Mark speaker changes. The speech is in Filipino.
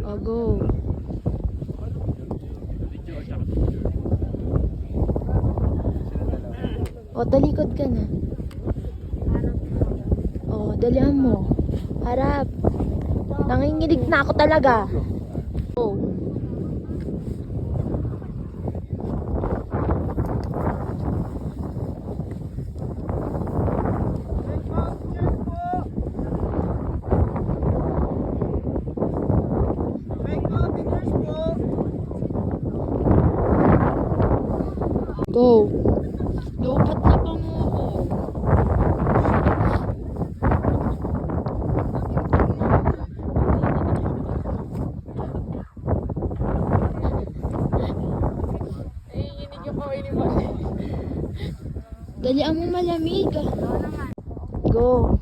Speaker 1: O, go. O, talikod ka na. O, dalihan mo. Harap. Nanginginig na ako talaga. O. Go. Lobat na pa mo ako. Nanginginig yung kaway ni Mali. Dalian mo malamig. Go.